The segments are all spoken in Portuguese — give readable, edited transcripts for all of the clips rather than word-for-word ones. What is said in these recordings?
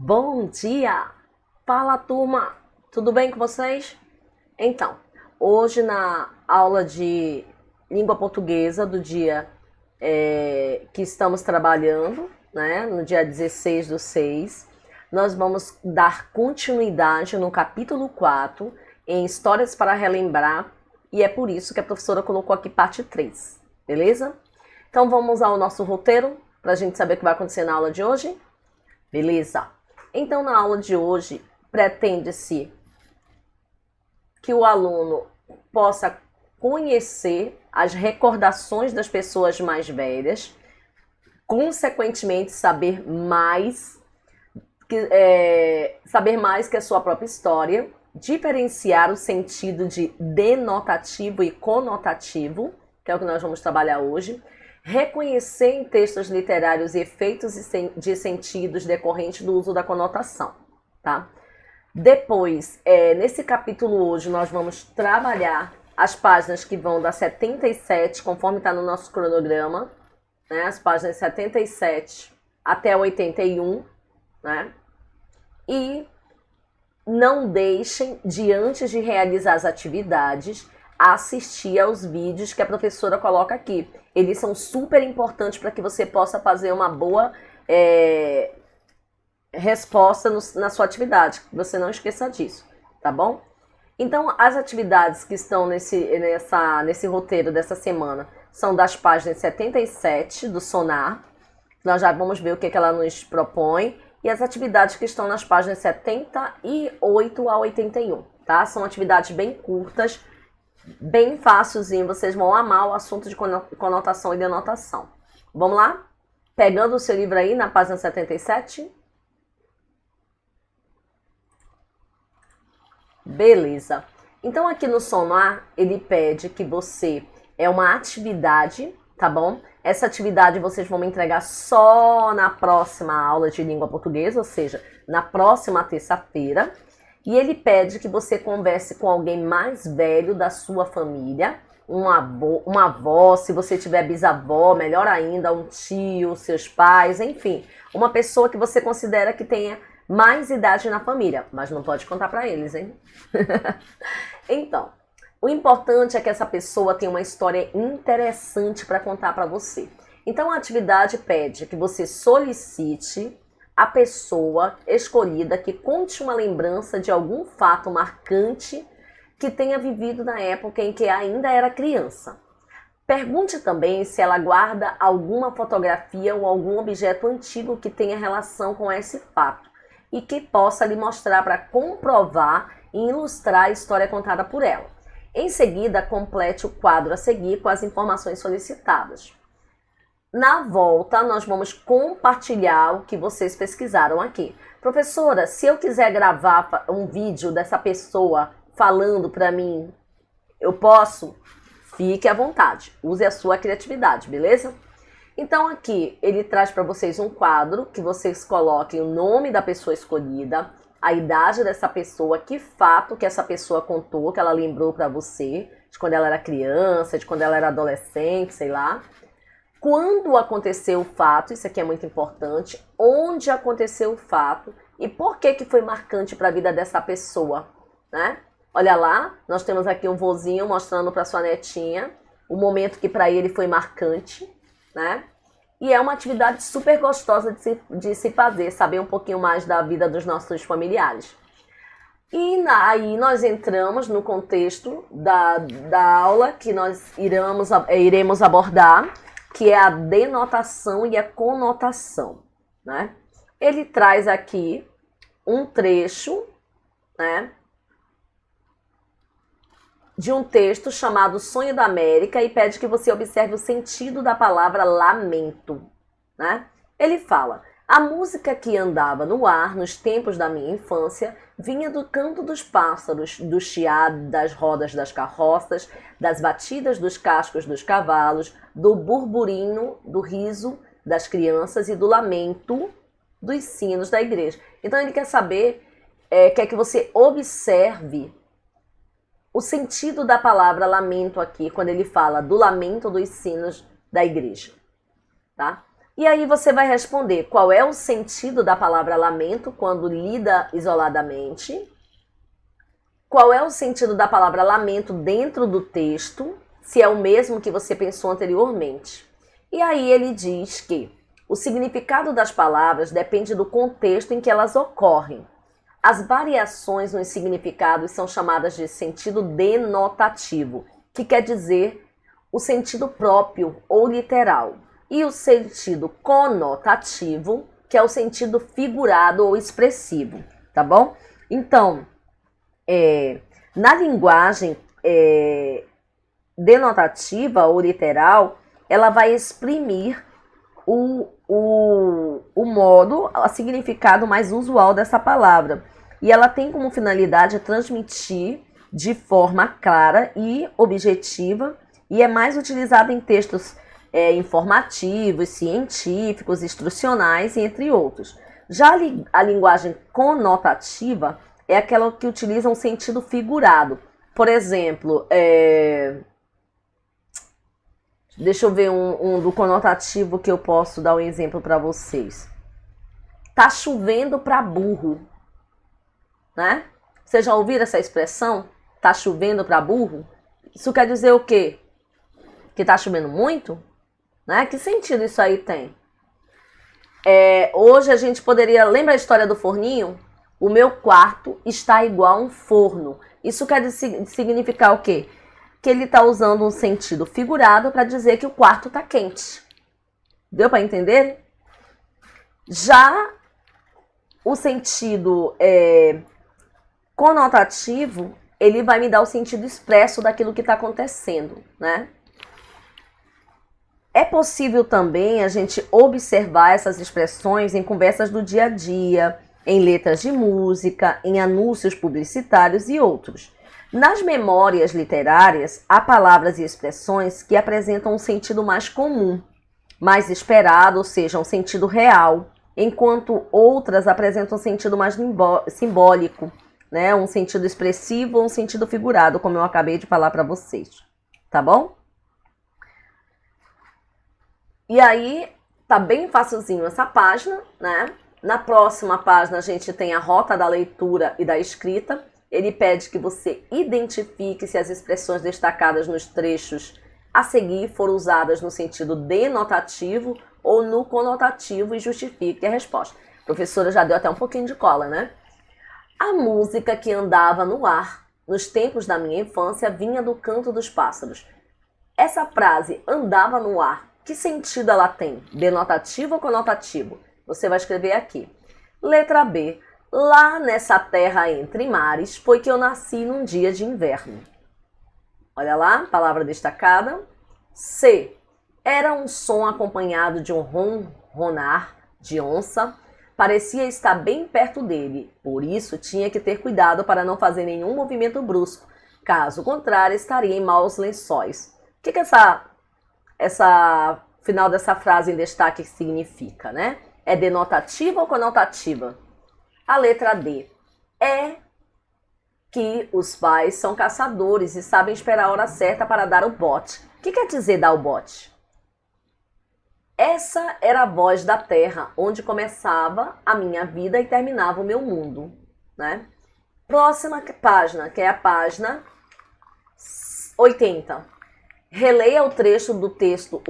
Bom dia! Fala, turma! Tudo bem com vocês? Então, hoje na aula de língua portuguesa do dia que estamos trabalhando, né, no dia 16/6, nós vamos dar continuidade no capítulo 4, em Histórias para Relembrar, e é por isso que a professora colocou aqui parte 3, beleza? Então vamos ao nosso roteiro, para a gente saber o que vai acontecer na aula de hoje? Beleza? Então, na aula de hoje, pretende-se que o aluno possa conhecer as recordações das pessoas mais velhas, consequentemente saber mais que a sua própria história, diferenciar o sentido de denotativo e conotativo, que é o que nós vamos trabalhar hoje, reconhecer em textos literários efeitos de sentidos decorrentes do uso da conotação, tá? Depois, nesse capítulo hoje, nós vamos trabalhar as páginas que vão da 77, conforme está no nosso cronograma, né? As páginas 77 até 81, né? E não deixem de, antes de realizar as atividades, assistir aos vídeos que a professora coloca aqui. Eles são super importantes para que você possa fazer uma boa resposta na sua atividade. Você não esqueça disso, tá bom? Então, as atividades que estão nesse roteiro dessa semana são das páginas 77 do Sonar. Nós já vamos ver o que ela nos propõe. E as atividades que estão nas páginas 78 a 81, tá? São atividades bem curtas, bem facilzinho. Vocês vão amar o assunto de conotação e denotação. Vamos lá? Pegando o seu livro aí na página 77. Beleza. Então aqui no Sonar, ele pede que você... É uma atividade, tá bom? Essa atividade vocês vão me entregar só na próxima aula de língua portuguesa, ou seja, na próxima terça-feira. E ele pede que você converse com alguém mais velho da sua família, uma avó, se você tiver bisavó, melhor ainda, um tio, seus pais, enfim. Uma pessoa que você considera que tenha mais idade na família, mas não pode contar para eles, hein? Então, o importante é que essa pessoa tenha uma história interessante para contar para você. Então, a atividade pede que você solicite a pessoa escolhida que conte uma lembrança de algum fato marcante que tenha vivido na época em que ainda era criança. Pergunte também se ela guarda alguma fotografia ou algum objeto antigo que tenha relação com esse fato e que possa lhe mostrar para comprovar e ilustrar a história contada por ela. Em seguida, complete o quadro a seguir com as informações solicitadas. Na volta, nós vamos compartilhar o que vocês pesquisaram aqui. Professora, se eu quiser gravar um vídeo dessa pessoa falando para mim, eu posso? Fique à vontade, use a sua criatividade, beleza? Então aqui ele traz para vocês um quadro que vocês coloquem o nome da pessoa escolhida, a idade dessa pessoa, que fato que essa pessoa contou, que ela lembrou para você, de quando ela era criança, de quando ela era adolescente, sei lá. Quando aconteceu o fato, isso aqui é muito importante, onde aconteceu o fato e por que foi marcante para a vida dessa pessoa, né? Olha lá, nós temos aqui um vozinho mostrando para sua netinha o momento que para ele foi marcante, né? E é uma atividade super gostosa de se fazer, saber um pouquinho mais da vida dos nossos familiares. E aí nós entramos no contexto da aula que nós iremos abordar, que é a denotação e a conotação, né? Ele traz aqui um trecho, né, de um texto chamado Sonho da América e pede que você observe o sentido da palavra lamento, né? Ele fala: a música que andava no ar nos tempos da minha infância vinha do canto dos pássaros, do chiado das rodas das carroças, das batidas dos cascos dos cavalos, do burburinho, do riso das crianças e do lamento dos sinos da igreja. Então ele quer saber, quer que você observe o sentido da palavra lamento aqui, quando ele fala do lamento dos sinos da igreja, tá? E aí você vai responder qual é o sentido da palavra lamento quando lida isoladamente, qual é o sentido da palavra lamento dentro do texto, se é o mesmo que você pensou anteriormente. E aí ele diz que o significado das palavras depende do contexto em que elas ocorrem. As variações nos significados são chamadas de sentido denotativo, que quer dizer o sentido próprio ou literal, e o sentido conotativo, que é o sentido figurado ou expressivo, tá bom? Então, na linguagem denotativa ou literal, ela vai exprimir o modo, o significado mais usual dessa palavra. E ela tem como finalidade transmitir de forma clara e objetiva, e é mais utilizada em textos informativos, científicos, instrucionais, entre outros. Já a linguagem conotativa é aquela que utiliza um sentido figurado. Por exemplo, deixa eu ver um do conotativo que eu posso dar um exemplo para vocês. Tá chovendo para burro, né? Vocês já ouviram essa expressão? Tá chovendo para burro? Isso quer dizer o quê? Que tá chovendo muito? Né? Que sentido isso aí tem? Hoje a gente poderia... Lembra a história do forninho? O meu quarto está igual a um forno. Isso quer significar o quê? Que ele está usando um sentido figurado para dizer que o quarto está quente. Deu para entender? Já o sentido conotativo, ele vai me dar o sentido expresso daquilo que está acontecendo, né? É possível também a gente observar essas expressões em conversas do dia a dia, em letras de música, em anúncios publicitários e outros. Nas memórias literárias, há palavras e expressões que apresentam um sentido mais comum, mais esperado, ou seja, um sentido real, enquanto outras apresentam um sentido mais simbólico, né? Um sentido expressivo ou um sentido figurado, como eu acabei de falar para vocês. Tá bom? E aí, tá bem facilzinho essa página, né? Na próxima página a gente tem a rota da leitura e da escrita. Ele pede que você identifique se as expressões destacadas nos trechos a seguir foram usadas no sentido denotativo ou no conotativo e justifique a resposta. A professora já deu até um pouquinho de cola, né? A música que andava no ar nos tempos da minha infância vinha do canto dos pássaros. Essa frase, andava no ar, que sentido ela tem? Denotativo ou conotativo? Você vai escrever aqui. Letra B. Lá nessa terra entre mares foi que eu nasci num dia de inverno. Olha lá, palavra destacada. C. Era um som acompanhado de um ronronar de onça. Parecia estar bem perto dele, por isso tinha que ter cuidado para não fazer nenhum movimento brusco. Caso contrário, estaria em maus lençóis. O que essa final dessa frase em destaque significa, né? É denotativa ou conotativa? A letra D. É que os pais são caçadores e sabem esperar a hora certa para dar o bote. O que quer dizer dar o bote? Essa era a voz da terra, onde começava a minha vida e terminava o meu mundo, né? Próxima página, que é a página 80. Releia o trecho do texto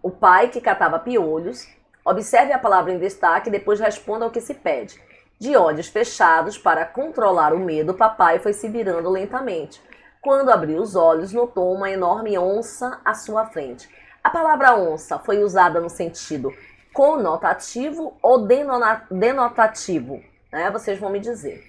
O pai que catava piolhos. Observe a palavra em destaque e depois responda ao que se pede. De olhos fechados, para controlar o medo, o papai foi se virando lentamente. Quando abriu os olhos, notou uma enorme onça à sua frente. A palavra onça foi usada no sentido conotativo ou denotativo? Né? Vocês vão me dizer.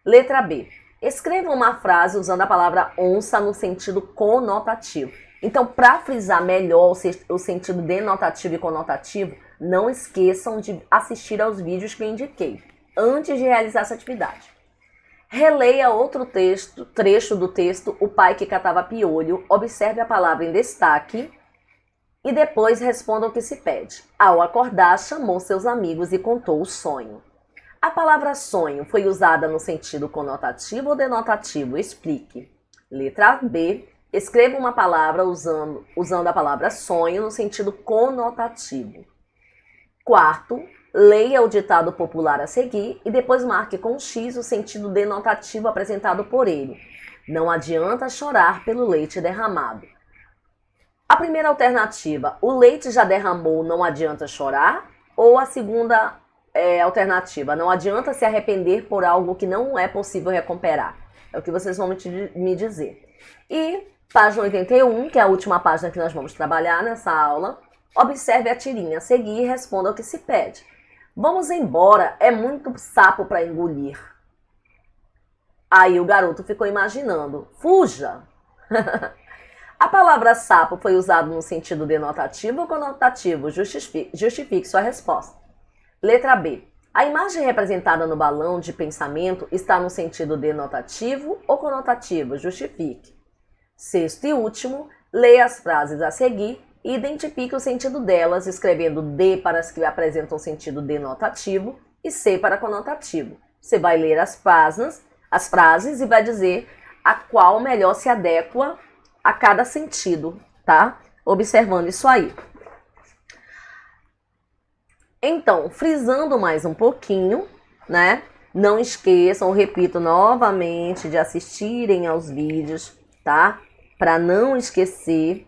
Letra B. Escreva uma frase usando a palavra onça no sentido conotativo. Então, para frisar melhor o sentido denotativo e conotativo, não esqueçam de assistir aos vídeos que eu indiquei, antes de realizar essa atividade. Releia outro trecho do texto O pai que catava piolho, observe a palavra em destaque e depois responda o que se pede. Ao acordar, chamou seus amigos e contou o sonho. A palavra sonho foi usada no sentido conotativo ou denotativo? Explique. Letra B. Escreva uma palavra usando a palavra sonho no sentido conotativo. Quarto, leia o ditado popular a seguir e depois marque com X o sentido denotativo apresentado por ele. Não adianta chorar pelo leite derramado. A primeira alternativa, o leite já derramou, não adianta chorar? Ou a segunda alternativa, não adianta se arrepender por algo que não é possível recuperar? É o que vocês vão me dizer. E página 81, que é a última página que nós vamos trabalhar nessa aula, observe a tirinha a seguir e responda ao que se pede. Vamos embora, é muito sapo para engolir. Aí o garoto ficou imaginando, fuja! A palavra sapo foi usada no sentido denotativo ou conotativo? Justifique sua resposta. Letra B. A imagem representada no balão de pensamento está no sentido denotativo ou conotativo? Justifique. Sexto e último, leia as frases a seguir e identifique o sentido delas, escrevendo D para as que apresentam sentido denotativo e C para conotativo. Você vai ler as frases e vai dizer a qual melhor se adequa a cada sentido, tá? Observando isso aí. Então, frisando mais um pouquinho, né? Não esqueçam, repito novamente, de assistirem aos vídeos, tá? Para não esquecer.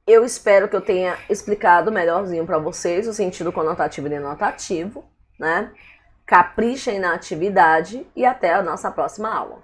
Eu espero que eu tenha explicado melhorzinho para vocês o sentido conotativo e denotativo, né? Caprichem na atividade e até a nossa próxima aula.